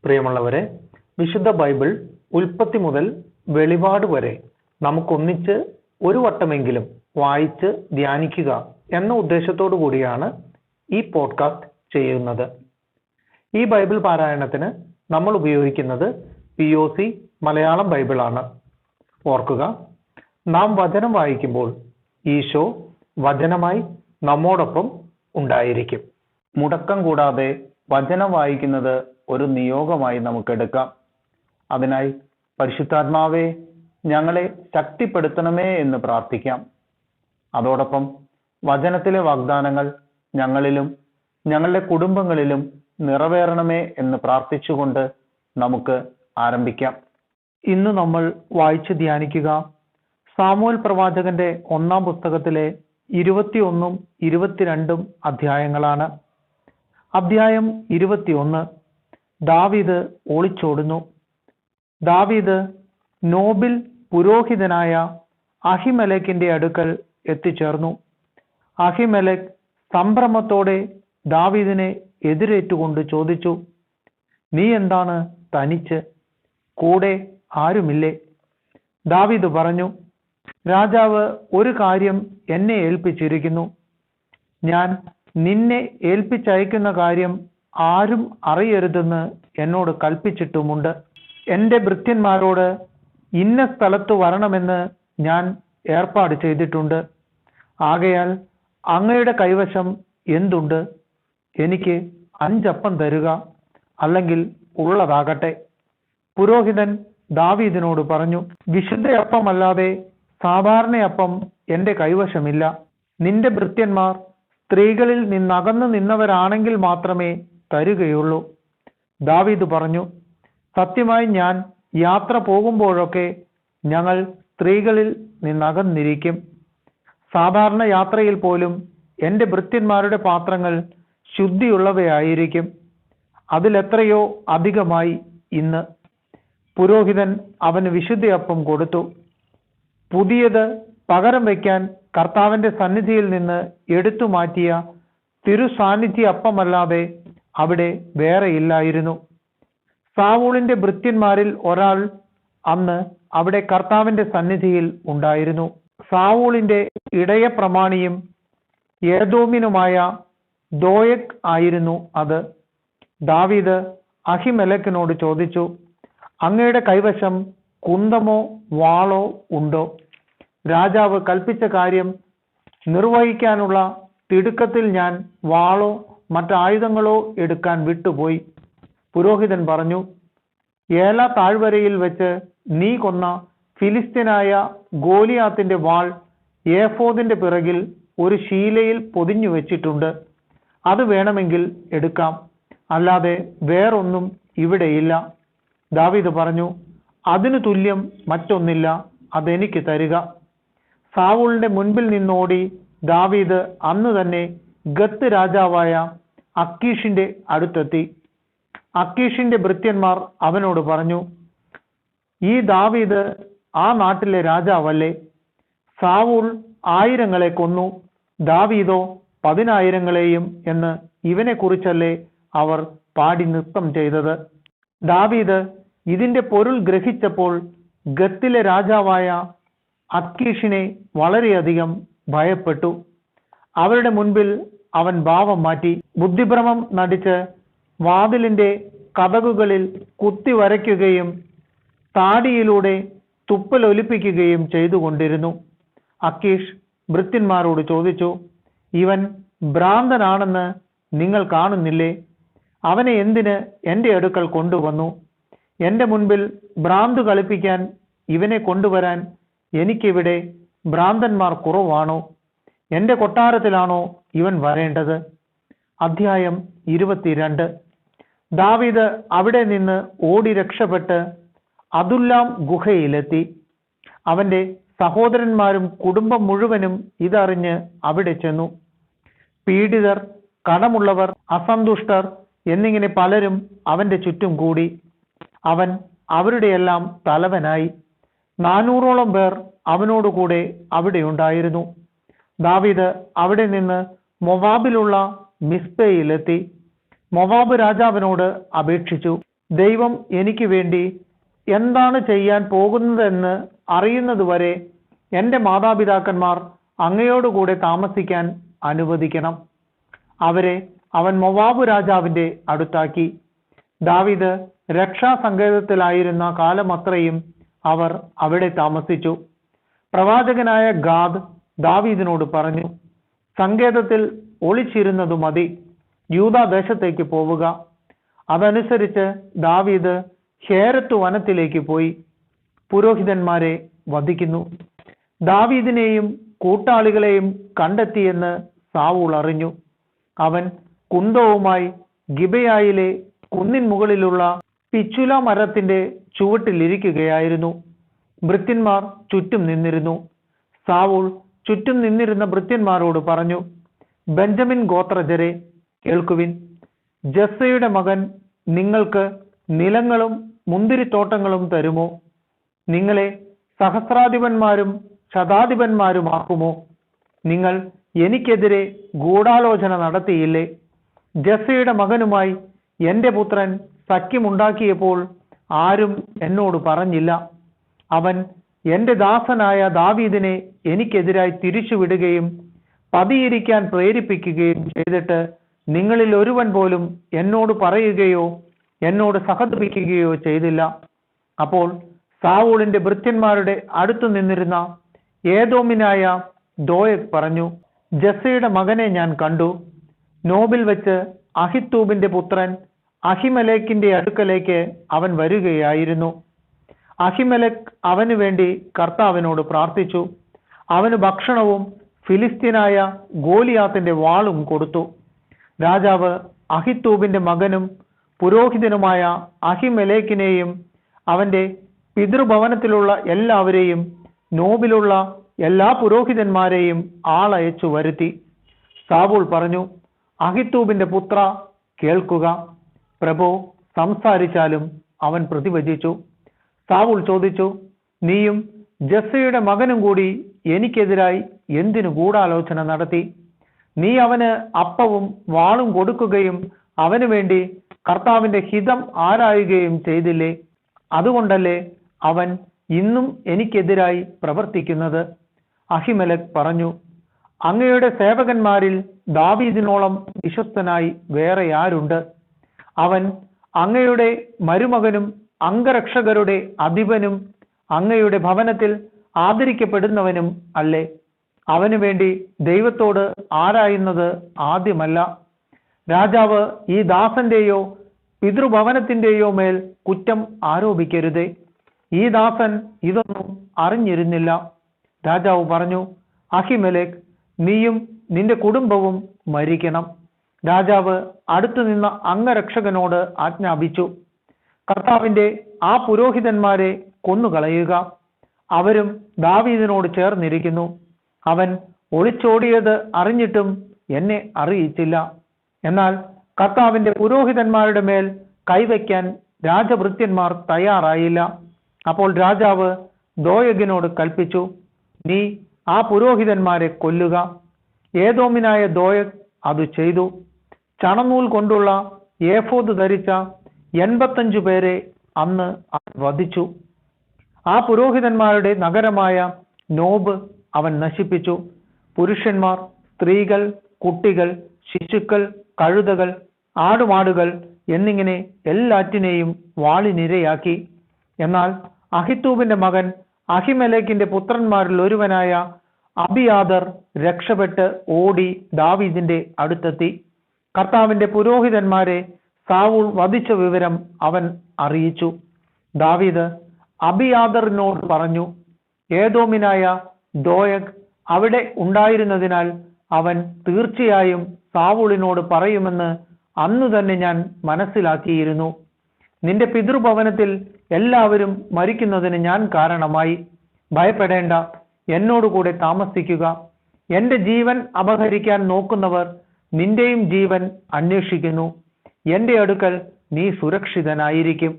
പ്രിയമുള്ളവരെ, വിശുദ്ധ ബൈബിൾ ഉൽപ്പത്തി മുതൽ വെളിപാട് വരെ നമുക്കൊന്നിച്ച് ഒരു വട്ടമെങ്കിലും വായിച്ച് ധ്യാനിക്കുക എന്ന ഉദ്ദേശത്തോടു കൂടിയാണ് ഈ പോഡ്കാസ്റ്റ് ചെയ്യുന്നത്. ഈ ബൈബിൾ പാരായണത്തിന് നമ്മൾ ഉപയോഗിക്കുന്നത് POC മലയാളം ബൈബിളാണ്. ഓർക്കുക, നാം വചനം വായിക്കുമ്പോൾ ഈശോ വചനമായി നമ്മോടൊപ്പം ഉണ്ടായിരിക്കും. മുടക്കം കൂടാതെ വചനം വായിക്കുന്നത് ഒരു നിയോഗമായി നമുക്കെടുക്കാം. അതിനായി പരിശുദ്ധാത്മാവേ, ഞങ്ങളെ ശക്തിപ്പെടുത്തണമേ എന്ന് പ്രാർത്ഥിക്കാം. അതോടൊപ്പം വചനത്തിലെ വാഗ്ദാനങ്ങൾ ഞങ്ങളിലും ഞങ്ങളുടെ കുടുംബങ്ങളിലും നിറവേറണമേ എന്ന് പ്രാർത്ഥിച്ചുകൊണ്ട് നമുക്ക് ആരംഭിക്കാം. ഇന്ന് നമ്മൾ വായിച്ച് ധ്യാനിക്കുക സാമുവേൽ പ്രവാചകന്റെ 1-ാം പുസ്തകത്തിലെ 21 22 അധ്യായങ്ങളാണ്. അധ്യായം 21. ദാവീദ് ഒളിച്ചോടുന്നു. ദാവീദ് നോബിൽ പുരോഹിതനായ അഹിമെലെക്കിന്റെ അടുക്കൽ എത്തിച്ചേർന്നു. അഹിമെലെക്ക് സംഭ്രമത്തോടെ ദാവീദിനെ എതിരേറ്റുകൊണ്ട് ചോദിച്ചു, നീ എന്താണ് തനിച്ച്? കൂടെ ആരുമില്ലേ? ദാവീദ് പറഞ്ഞു, രാജാവ് ഒരു കാര്യം എന്നെ ഏൽപ്പിച്ചിരിക്കുന്നു. ഞാൻ നിന്നെ ഏൽപ്പിച്ചയക്കുന്ന കാര്യം ആരും അറിയരുതെന്ന് എന്നോട് കൽപ്പിച്ചിട്ടുമുണ്ട്. എൻ്റെ ഭൃത്യന്മാരോട് ഇന്ന സ്ഥലത്ത് വരണമെന്ന് ഞാൻ ഏർപ്പാട് ചെയ്തിട്ടുണ്ട്. ആകയാൽ അങ്ങയുടെ കൈവശം എന്തുണ്ട്? എനിക്ക് 5 അപ്പം തരുക, അല്ലെങ്കിൽ ഉള്ളതാകട്ടെ. പുരോഹിതൻ ദാവീദിനോട് പറഞ്ഞു, വിശുദ്ധ അപ്പമല്ലാതെ സാധാരണ അപ്പം എൻ്റെ കൈവശമില്ല. നിന്റെ ഭൃത്യന്മാർ സ്ത്രീകളിൽ നിന്നകന്നു നിന്നവരാണെങ്കിൽ മാത്രമേ തരുകയുള്ളൂ. ദാവീദ് പറഞ്ഞു, സത്യമായി ഞാൻ യാത്ര പോകുമ്പോഴൊക്കെ ഞങ്ങൾ സ്ത്രീകളിൽ നിന്നകന്നിരിക്കും. സാധാരണ യാത്രയിൽ പോലും എൻ്റെ ഭൃത്യന്മാരുടെ പാത്രങ്ങൾ ശുദ്ധിയുള്ളവയായിരിക്കും. അതിലെത്രയോ അധികമായി ഇന്ന്. പുരോഹിതൻ അവന് വിശുദ്ധയപ്പം കൊടുത്തു. പുതിയത് പകരം വയ്ക്കാൻ കർത്താവിന്റെ സന്നിധിയിൽ നിന്ന് എടുത്തു മാറ്റിയ തിരുസാന്നിധ്യ അപ്പമല്ലാതെ അവിടെ വേറെ ഇല്ലായിരുന്നു. സാവൂളിന്റെ ഭൃത്യന്മാരിൽ ഒരാൾ അന്ന് അവിടെ കർത്താവിന്റെ സന്നിധിയിൽ ഉണ്ടായിരുന്നു. സാവൂളിന്റെ ഇടയ പ്രമാണിയും ഏദോമിനുമായ ദോയക് ആയിരുന്നു അത്. ദാവീദ് അഹിമെലെക്കിനോട് ചോദിച്ചു, അങ്ങയുടെ കൈവശം കുന്തമോ വാളോ ഉണ്ടോ? രാജാവ് കൽപ്പിച്ച കാര്യം നിർവഹിക്കാനുള്ള തിടുക്കത്തിൽ ഞാൻ വാളോ മറ്റായുധങ്ങളോ എടുക്കാൻ വിട്ടുപോയി. പുരോഹിതൻ പറഞ്ഞു, ഏല താഴ്വരയിൽ വെച്ച് നീ കൊന്ന ഫിലിസ്ത്യനായ ഗോലിയാത്തിന്റെ വാൾ ഏഫോദിന്റെ പിറകിൽ ഒരു ശീലയിൽ പൊതിഞ്ഞു വെച്ചിട്ടുണ്ട്. അത് വേണമെങ്കിൽ എടുക്കാം, അല്ലാതെ വേറൊന്നും ഇവിടെയില്ല. ദാവീദ് പറഞ്ഞു, അതിനു തുല്യം മറ്റൊന്നില്ല, അതെനിക്ക് തരിക. സാവൂളിന്റെ മുൻപിൽ നിന്നോടി ദാവീദ് അന്ന് തന്നെ ഗത്ത് രാജാവായ അക്കീഷിന്റെ അടുത്തെത്തി. അക്കീഷിന്റെ ഭൃത്യന്മാർ അവനോട് പറഞ്ഞു, ഈ ദാവീദ് ആ നാട്ടിലെ രാജാവല്ലേ? സാവൂൾ 1000 കൊന്നു, ദാവീദോ 10,000 എന്ന് ഇവനെ കുറിച്ചല്ലേ അവർ പാടി നൃത്തം ചെയ്തത്. ദാവീദ് ഇതിന്റെ പൊരുൾ ഗ്രഹിച്ചപ്പോൾ ഗത്തിലെ രാജാവായ അക്കീഷിനെ വളരെയധികം ഭയപ്പെട്ടു. അവരുടെ മുൻപിൽ അവൻ ഭാവം മാറ്റി ബുദ്ധിഭ്രമം നടിച്ച് വാതിലിന്റെ കതകുകളിൽ കുത്തി വരയ്ക്കുകയും താടിയിലൂടെ തുപ്പലൊലിപ്പിക്കുകയും ചെയ്തുകൊണ്ടിരുന്നു. അക്കീഷ് ഭൃത്യന്മാരോട് ചോദിച്ചു, ഇവൻ ഭ്രാന്തനാണെന്ന് നിങ്ങൾ കാണുന്നില്ലേ? അവനെ എന്തിന് എൻ്റെ അടുക്കൽ കൊണ്ടുവന്നു? എൻ്റെ മുൻപിൽ ഭ്രാന്ത് കളിപ്പിക്കാൻ ഇവനെ കൊണ്ടുവരാൻ എനിക്കിവിടെ ഭ്രാന്തന്മാർ കുറവാണോ? എൻ്റെ കൊട്ടാരത്തിലാണോ ഇവൻ വരേണ്ടത്? അധ്യായം 22. ദാവീദ് അവിടെ നിന്ന് ഓടി രക്ഷപ്പെട്ട് അതുല്ലാം ഗുഹയിലെത്തി. അവന്റെ സഹോദരന്മാരും കുടുംബം മുഴുവനും ഇതറിഞ്ഞ് അവിടെ ചെന്നു. പീഡിതർ, കടമുള്ളവർ, അസന്തുഷ്ടർ എന്നിങ്ങനെ പലരും അവന്റെ ചുറ്റും കൂടി. അവൻ അവരുടെയെല്ലാം തലവനായി. 400ഓളം പേർ അവനോടുകൂടെ അവിടെ ഉണ്ടായിരുന്നു. ദാവീദ് അവിടെ നിന്ന് മൊവാബിലുള്ള മിസ്പയിലെത്തി. മൊവാബ് രാജാവിനോട് അപേക്ഷിച്ചു, ദൈവം എനിക്ക് വേണ്ടി എന്താണ് ചെയ്യാൻ പോകുന്നതെന്ന് അറിയുന്നതുവരെ എൻ്റെ മാതാപിതാക്കന്മാർ അങ്ങയോടുകൂടെ താമസിക്കാൻ അനുവദിക്കണം. അവരെ അവൻ മൊവാബ് രാജാവിൻ്റെ അടുത്താക്കി. ദാവീദ് രക്ഷാസങ്കേതത്തിലായിരുന്ന കാലമത്രയും അവർ അവിടെ താമസിച്ചു. പ്രവാചകനായ ഗാദ് ദാവീദിനോട് പറഞ്ഞു, സങ്കേതത്തിൽ ഒളിച്ചിരുന്നതു മതി, യൂദാദേശത്തേക്ക് പോവുക. അതനുസരിച്ച് ദാവീദ് ഹേരത്ത് വനത്തിലേക്ക് പോയി പുരോഹിതന്മാരെ വധിക്കുന്നു. ദാവീദിനെയും കൂട്ടാളികളെയും കണ്ടെത്തിയെന്ന് സാവൂൾ അറിഞ്ഞു. അവൻ കുന്തവുമായി ഗിബയായിലെ കുന്നിൻ മുകളിലുള്ള പിച്ചുല മരത്തിന്റെ ചുവട്ടിലിരിക്കുകയായിരുന്നു. ഭൃത്യന്മാർ ചുറ്റും നിന്നിരുന്നു. സാവൂൾ ചുറ്റും നിന്നിരുന്ന ഭൃത്യന്മാരോട് പറഞ്ഞു, ബെഞ്ചമിൻ ഗോത്രജരെ കേൾക്കുവിൻ. ജസ്സയുടെ മകൻ നിങ്ങൾക്ക് നിലങ്ങളും മുന്തിരിത്തോട്ടങ്ങളും തരുമോ? നിങ്ങളെ സഹസ്രാധിപന്മാരും ശതാധിപന്മാരുമാക്കുമോ? നിങ്ങൾ എനിക്കെതിരെ ഗൂഢാലോചന നടത്തിയില്ലേ? ജസ്സയുടെ മകനുമായി എൻ്റെ പുത്രൻ സഖ്യമുണ്ടാക്കിയപ്പോൾ ആരും എന്നോട് പറഞ്ഞില്ല. അവൻ എൻ്റെ ദാസനായ ദാവീദിനെ എനിക്കെതിരായി തിരിച്ചുവിടുകയും പതിയിരിക്കാൻ പ്രേരിപ്പിക്കുകയും ചെയ്തിട്ട് നിങ്ങളിൽ ഒരുവൻ പോലും എന്നോട് പറയുകയോ എന്നോട് സഹതപിക്കുകയോ ചെയ്തില്ല. അപ്പോൾ സാവൂളിന്റെ ഭൃത്യന്മാരുടെ അടുത്തു നിന്നിരുന്ന ഏദോമിനായ ദോയക് പറഞ്ഞു, ജസ്സയുടെ മകനെ ഞാൻ കണ്ടു. നോബിൽ വെച്ച് അഹിത്തൂബിന്റെ പുത്രൻ അഹിമലേക്കിന്റെ അടുക്കലേക്ക് അവൻ വരികയായിരുന്നു. അഹിമലേക് അവന് വേണ്ടി കർത്താവിനോട് പ്രാർത്ഥിച്ചു. അവന് ഭക്ഷണവും ഫിലിസ്തീനായ ഗോലിയാത്തിന്റെ വാളും കൊടുത്തു. രാജാവ് അഹിത്തൂബിന്റെ മകനും പുരോഹിതനുമായ അഹിമലേക്കിനെയും അവന്റെ പിതൃഭവനത്തിലുള്ള എല്ലാവരെയും നോബിലുള്ള എല്ലാ പുരോഹിതന്മാരെയും ആളയച്ചു വരുത്തി. സാവൂൾ പറഞ്ഞു, അഹിത്തൂബിന്റെ പുത്ര കേൾക്കുക. പ്രഭു സംസാരിച്ചാലും അവൻ പ്രതിവചിച്ചു. സാവൂൾ ചോദിച്ചു, നീയും ജസ്സയുടെ മകനും കൂടി എനിക്കെതിരായി എന്തിനു ഗൂഢാലോചന നടത്തി? നീ അവന് അപ്പവും വാളും കൊടുക്കുകയും അവന് വേണ്ടി കർത്താവിന്റെ ഹിതം ആരായുകയും ചെയ്തില്ലേ? അതുകൊണ്ടല്ലേ അവൻ ഇന്നും എനിക്കെതിരായി പ്രവർത്തിക്കുന്നത്? അഹിമേലെക്ക് പറഞ്ഞു, അങ്ങയുടെ സേവകന്മാരിൽ ദാവീദിനോളം വിശ്വസ്തനായി വേറെ ആരുണ്ട്? അവൻ അങ്ങയുടെ മരുമകനും അംഗരക്ഷകരുടെ അധിപനും അങ്ങയുടെ ഭവനത്തിൽ ആദരിക്കപ്പെടുന്നവനും അല്ലേ? അവന് വേണ്ടി ദൈവത്തോട് ആരായുന്നത് ആദ്യമല്ല. രാജാവ് ഈ ദാസന്റെയോ പിതൃഭവനത്തിന്റെയോ മേൽ കുറ്റം ആരോപിക്കരുതേ. ഈ ദാസൻ ഇതൊന്നും അറിഞ്ഞിരുന്നില്ല. രാജാവ് പറഞ്ഞു, അഹിമേലെക്ക്, നീയും നിന്റെ കുടുംബവും മരിക്കണം. രാജാവ് അടുത്തു നിന്ന അംഗരക്ഷകനോട് ആജ്ഞാപിച്ചു, കർത്താവിന്റെ ആ പുരോഹിതന്മാരെ കൊന്നുകളയുക. അവരും ദാവീദിനോട് ചേർന്നിരിക്കുന്നു. അവൻ ഒളിച്ചോടിയത് അറിഞ്ഞിട്ടും എന്നെ അറിയിച്ചില്ല. എന്നാൽ കർത്താവിന്റെ പുരോഹിതന്മാരുടെ മേൽ കൈവയ്ക്കാൻ രാജഭൃത്യന്മാർ തയ്യാറായില്ല. അപ്പോൾ രാജാവ് ദോയഗിനോട് കൽപ്പിച്ചു, നീ ആ പുരോഹിതന്മാരെ കൊല്ലുക. ഏദോമിനായ ദോയഗ് അത് ചെയ്തു. ചണനൂൽ കൊണ്ടുള്ള ഏഫോദ് ധരിച്ച 85 പേരെ അന്ന് വധിച്ചു. ആ പുരോഹിതന്മാരുടെ നഗരമായ നോബ് അവൻ നശിപ്പിച്ചു. പുരുഷന്മാർ, സ്ത്രീകൾ, കുട്ടികൾ, ശിശുക്കൾ, കഴുതകൾ, ആടുമാടുകൾ എന്നിങ്ങനെ എല്ലാറ്റിനെയും വാളിനിരയാക്കി. എന്നാൽ അഹിത്തൂബിന്റെ മകൻ അഹിമേലെക്കിന്റെ പുത്രന്മാരിൽ ഒരുവനായ അബിയാദർ രക്ഷപ്പെട്ട് ഓടി ദാവീദിന്റെ അടുത്തെത്തി. കർത്താവിന്റെ പുരോഹിതന്മാരെ സാവൂൾ വധിച്ച വിവരം അവൻ അറിയിച്ചു. ദാവീദ് അബിയാദറിനോട് പറഞ്ഞു, ഏദോമിനായ ദോയഗ് അവിടെ ഉണ്ടായിരുന്നതിനാൽ അവൻ തീർച്ചയായും സാവൂളിനോട് പറയുമെന്ന് അന്നു തന്നെ ഞാൻ മനസ്സിലാക്കിയിരുന്നു. നിന്റെ പിതൃഭവനത്തിൽ എല്ലാവരും മരിക്കുന്നതിന് ഞാൻ കാരണമായി. ഭയപ്പെടേണ്ട, എന്നോടുകൂടെ താമസിക്കുക. എന്റെ ജീവൻ അപഹരിക്കാൻ നോക്കുന്നവർ നിന്റെയും ജീവൻ അന്വേഷിക്കുന്നു. എന്റെ അടുക്കൽ നീ സുരക്ഷിതനായിരിക്കും.